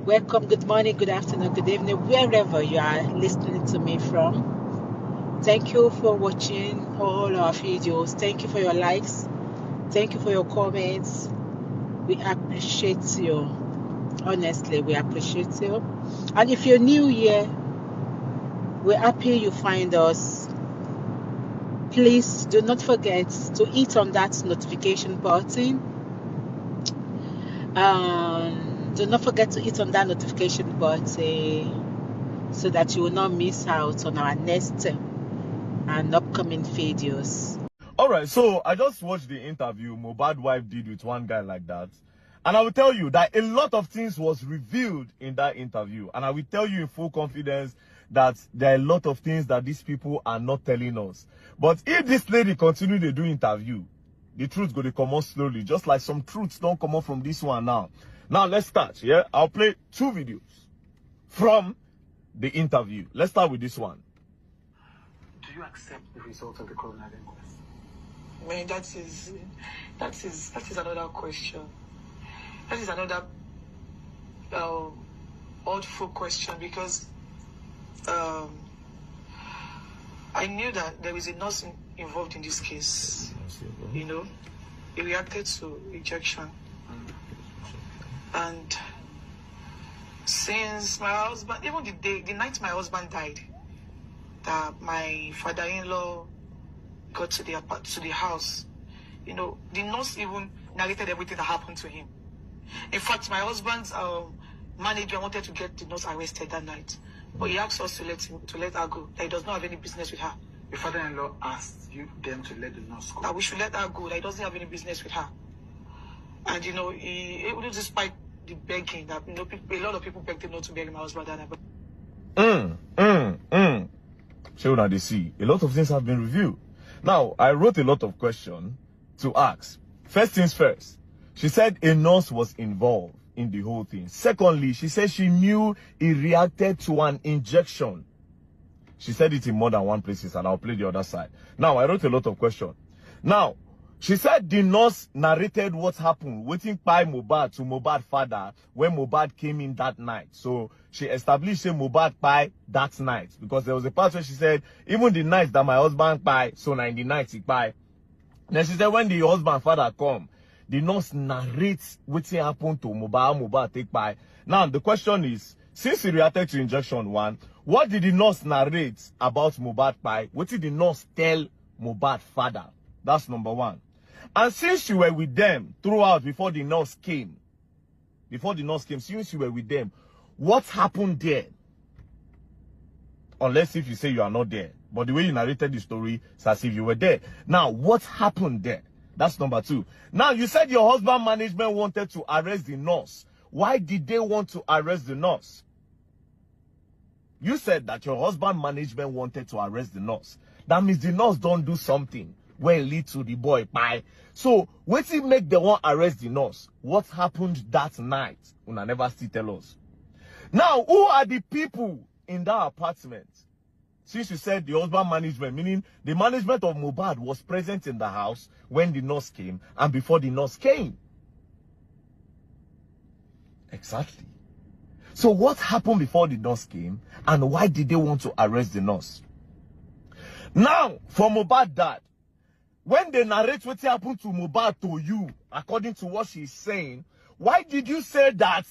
Welcome, good morning, good afternoon, good evening, wherever you are listening to me from. Thank you for watching all our videos. Thank you for your likes. Thank you for your comments. We appreciate you. Honestly, we appreciate you. And if you're new here, we're happy you find us. Please do not forget to hit on that notification button. Do not forget to hit on that notification button so that you will not miss out on our next and upcoming videos. All right, so I just watched the interview Mohbad wife did with one guy like that. And I will tell you that a lot of things was revealed in that interview. And I will tell you in full confidence that there are a lot of things that these people are not telling us. But if this lady continue to do interview, the truth going to come out slowly. Just like some truths don't come out from this one now. Now, let's start, yeah? I'll play 2 videos from the interview. Let's start with this one. Do you accept the result of the coroner inquest? I mean, that is another question. That is another awful question because I knew that there is a nurse involved in this case. You know, he reacted to injection. And since my husband, even the night my husband died, that my father-in-law got to the house, you know, the nurse even narrated everything that happened to him. In fact, my husband's manager wanted to get the nurse arrested that night, but he asked us to let her go. That he does not have any business with her. Your father-in-law asked them to let the nurse go. That we should let her go. That he doesn't have any business with her. And you know, despite the begging that, you know, a lot of people begged him not to bury my husband. So now they see a lot of things have been revealed. Now, I wrote a lot of questions to ask. First things first, she said a nurse was involved in the whole thing. Secondly, she said she knew he reacted to an injection. She said it in more than one places, and I'll play the other side. Now, I wrote a lot of questions. Now, she said the nurse narrated what happened, waiting by Mohbad to Mohbad father when Mohbad came in that night. So she established Mohbad by that night, because there was a part where she said, even the night that my husband by, so 90 nights he by. Then she said when the husband father come, the nurse narrates what happened to Mohbad take by. Now the question is, since he reacted to injection 1, what did the nurse narrate about Mohbad by? What did the nurse tell Mohbad father? That's number 1. And since you were with them throughout before the nurse came, since you were with them, what happened there? Unless if you say you are not there. But the way you narrated the story, it's as if you were there. Now, what happened there? That's number 2. Now, you said your husband management wanted to arrest the nurse. Why did they want to arrest the nurse? You said that your husband management wanted to arrest the nurse. That means the nurse don't do something where it lead to the boy pie. So, what it make the one arrest the nurse? What happened that night? Una never still tell us. Now, who are the people in that apartment? Since you said the husband management, meaning the management of Mohbad was present in the house when the nurse came and before the nurse came. Exactly. So what happened before the nurse came and why did they want to arrest the nurse? Now, for Mohbad dad, when they narrate what happened to Mohbad to you, according to what she's saying, why did you say that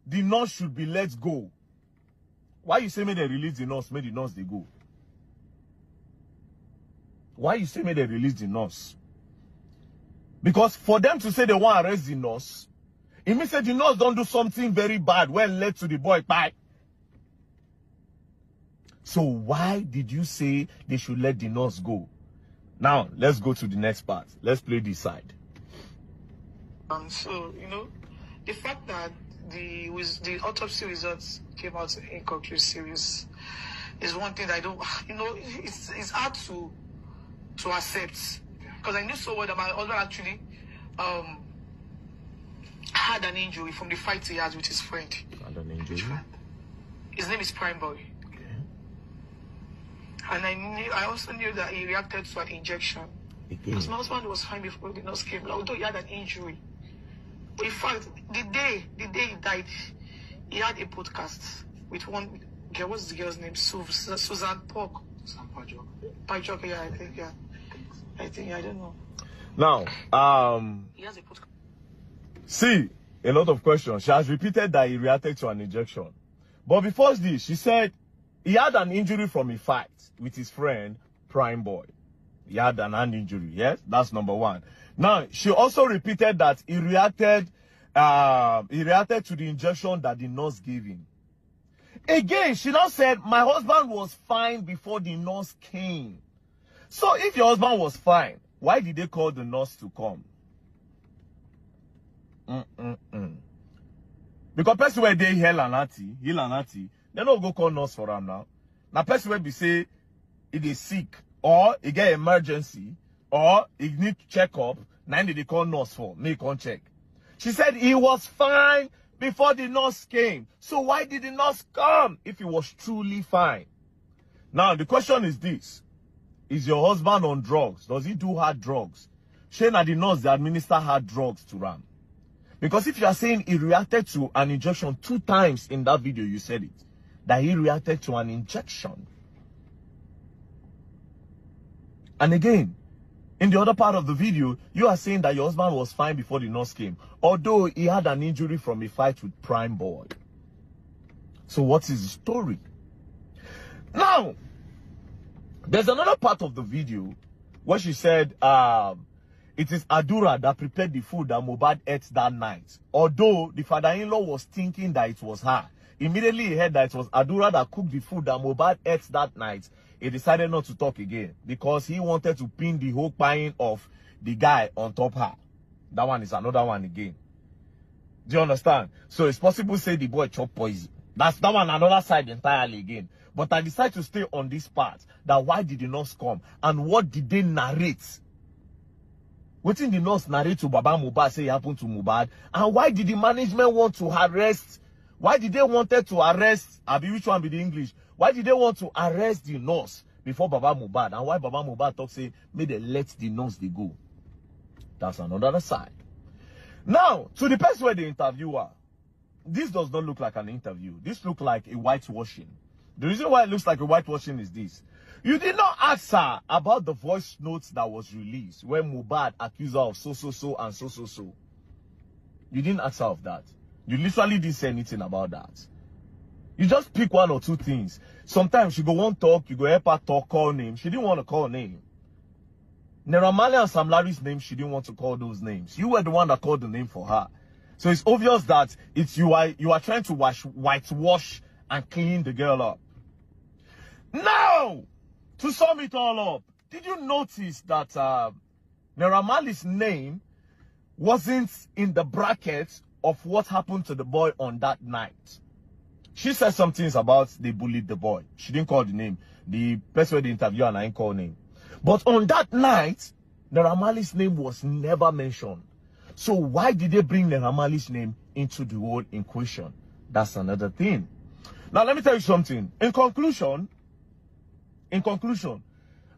the nurse should be let go? Why you say may they release the nurse, may the nurse they go? Why you say may they release the nurse? Because for them to say they want to arrest the nurse, it means that the nurse don't do something very bad when led to the boy bye. So why did you say they should let the nurse go? Now, let's go to the next part. Let's play this side. So, you know, the fact that the autopsy results came out inconclusive is one thing that I don't, you know, it's hard to accept. Because I knew so well that my husband actually had an injury from the fight he had with his friend. Had an injury? His name is Prime Boy. And I also knew that he reacted to an injection. Because my husband was fine before the nurse came, although he had an injury. But in fact, the day he died, he had a podcast with one girl. What's the girl's name? Susan Pork. Some Pajok. Pajok, yeah, I think, I don't know. Now, He has a podcast. see, a lot of questions. She has repeated that he reacted to an injection. But before this, she said he had an injury from a fight with his friend, Prime Boy. He had an hand injury, yes? That's number one. Now, she also repeated that he reacted to the injection that the nurse gave him. Again, she now said, my husband was fine before the nurse came. So if your husband was fine, why did they call the nurse to come? Because person where they heal and hearty, they don't go call nurse for him now. Now person where be say it is sick or he get emergency or he need to check up, now they call nurse for make on check. She said he was fine before the nurse came. So why did the nurse come if he was truly fine? Now the question is this: is your husband on drugs? Does he do hard drugs? Shane and the nurse they administer hard drugs to Ram. Because if you are saying he reacted to an injection 2 times in that video, you said it, that he reacted to an injection. And again, in the other part of the video, you are saying that your husband was fine before the nurse came, although he had an injury from a fight with Prime Boy. So what is the story? Now, there's another part of the video where she said, it is Adura that prepared the food that Mohbad ate that night. Although the father-in-law was thinking that it was her. Immediately he heard that it was Adura that cooked the food that Mohbad ate that night. He decided not to talk again because he wanted to pin the whole pine of the guy on top her. That one is another one again. Do you understand? So it's possible to say the boy chop poison. That's that one another side entirely again. But I decided to stay on this part. That why did the nurse come? And what did they narrate? What did the nurse narrate to Baba Mohbad say happened to Mohbad? And why did the management want to arrest? Why did they wanted to arrest? Which one be the English? Why did they want to arrest the nurse before Baba Mohbad? And why Baba Mohbad talk say, may they let the nurse they go? That's another side. Now, to the person where the interviewer, this does not look like an interview. This looks like a whitewashing. The reason why it looks like a whitewashing is this. You did not ask her about the voice notes that was released when Mohbad accused her of so. You didn't ask her of that. You literally didn't say anything about that. You just pick 1 or 2 things. Sometimes you go want talk, you go help her talk, call name. She didn't want to call name. Naira Marley and Sam Larry's name, she didn't want to call those names. You were the one that called the name for her. So it's obvious that it's you are trying to whitewash and clean the girl up. Now, to sum it all up, did you notice that Naira Marley's name wasn't in the bracket of what happened to the boy on that night? She said some things about they bullied the boy. She didn't call the name. The person with the interview and I didn't call name. But on that night, Naira Marley's name was never mentioned. So why did they bring Naira Marley's name into the whole in question? That's another thing. Now let me tell you something. In conclusion,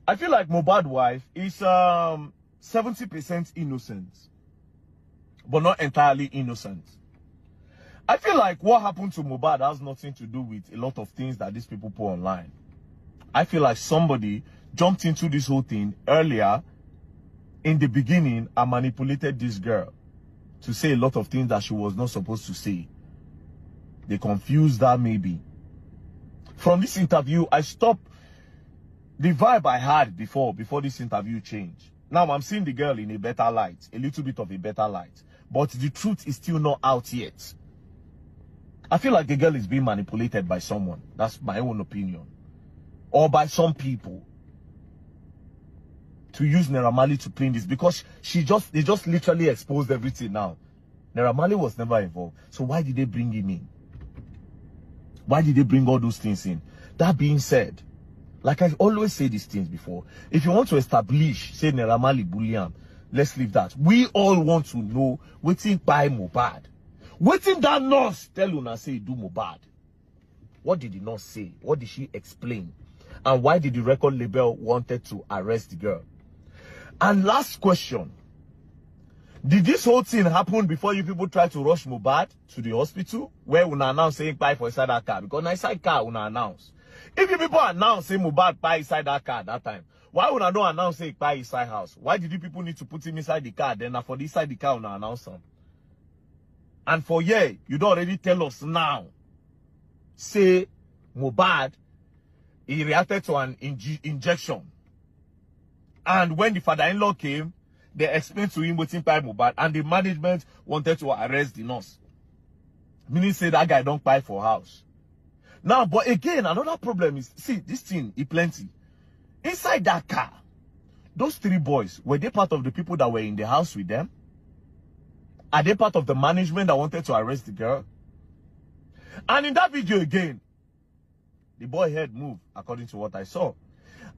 I feel like Mohbad's wife is 70% innocent, but not entirely innocent. I feel like what happened to Mohbad has nothing to do with a lot of things that these people put online. I feel like somebody jumped into this whole thing earlier in the beginning and manipulated this girl to say a lot of things that she was not supposed to say. They confused her maybe. From this interview, I stopped. The vibe I had before this interview changed. Now I'm seeing the girl in a better light, a little bit of a better light. But the truth is still not out yet. I feel like the girl is being manipulated by someone. That's my own opinion. Or by some people. To use Naira Marley to clean this. Because they just literally exposed everything now. Naira Marley was never involved. So why did they bring him in? Why did they bring all those things in? That being said, like I always say these things before, if you want to establish, say Naira Marley bullion, let's leave that. We all want to know wetin by Mohbad. Wetin that nurse tell una say do Mohbad? What did the nurse say? What did she explain? And why did the record label wanted to arrest the girl? And last question. Did this whole thing happen before you people try to rush Mohbad to the hospital? Where una announce saying buy for inside that car? Because na inside car una announce. If you people announce saying Mohbad buy inside that car at that time, why una don't announce say buy inside house? Why did you people need to put him inside the car? Then for the inside the car una announce him? And for you don't already tell us now. Say Mohbad, he reacted to an injection. And when the father-in-law came, they explained to him what's by Mohbad, and the management wanted to arrest the nurse. Meaning say that guy don't buy for house. Now, but again, another problem is, see, this thing is plenty. Inside that car, those 3 boys, were they part of the people that were in the house with them? Are they part of the management that wanted to arrest the girl? And in that video again, the boy head moved, according to what I saw.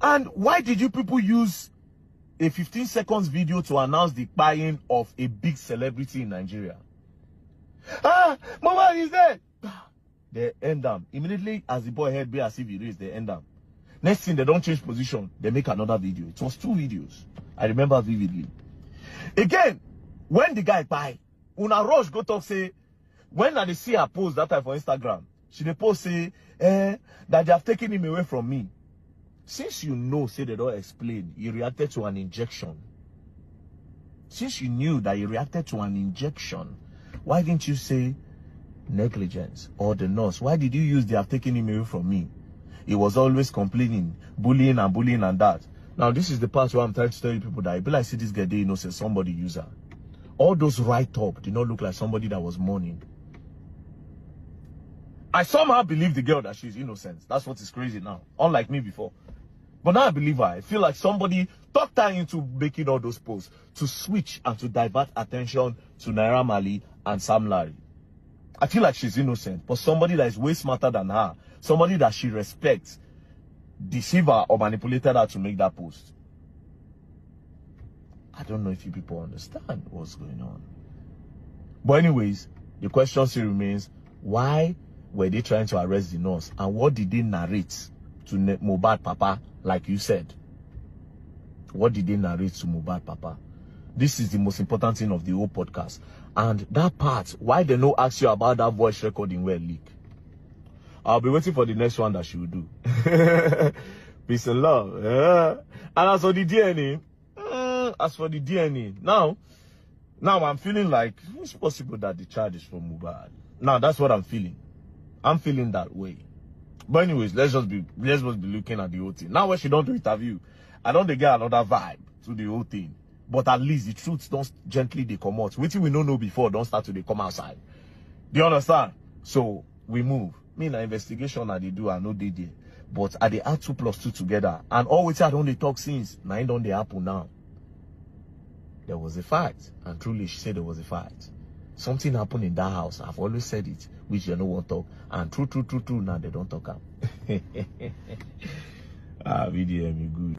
And why did you people use a 15 seconds video to announce the buying of a big celebrity in Nigeria? Mohbad is dead. They end them. Immediately as the boy head be as if he raised, they end them. Next thing, they don't change position. They make another video. It was 2 videos. I remember vividly. Again, when the guy buy, Una Rush go talk say, when I see her post that time for Instagram, she dey post say, that they have taken him away from me. Since you know, say they don't explain, he reacted to an injection. Since you knew that he reacted to an injection, why didn't you say negligence or the nurse? Why did you use they have taken him away from me? He was always complaining, bullying and that. Now, this is the part where I'm trying to tell you people that I be like, see this guy, they innocent, somebody user. All those write-up did not look like somebody that was mourning. I somehow believe the girl that she's innocent. That's what is crazy now. Unlike me before. But now I believe her. I feel like somebody talked her into making all those posts to switch and to divert attention to Naira Marley and Sam Larry. I feel like she's innocent, but somebody that is way smarter than her, somebody that she respects, deceived her or manipulated her to make that post. I don't know if you people understand what's going on. But anyways, the question still remains, why were they trying to arrest the nurse? And what did they narrate to Mohbad Papa, like you said? What did they narrate to Mohbad Papa? This is the most important thing of the whole podcast. And that part, why they no ask you about that voice recording where leak? I'll be waiting for the next one that she will do. Peace and love. Yeah. And as for the DNA, now I'm feeling like it's possible that the charge is from Mohbad. Now that's what I'm feeling. I'm feeling that way. But anyways, let's just be looking at the whole thing. Now when she don't do interview, I don't get another vibe to the whole thing. But at least the truth don't gently they come out. Which we don't know before don't start to they come outside. Do you understand? So we move. Me na investigation I they do, I know they did. But I they add 2 + 2 together. And always I don't they talk since. Now it don't they happen now. There was a fight. And truly she said there was a fight. Something happened in that house. I've always said it, which they don't want to talk. And true, now they don't talk. VDM, you good.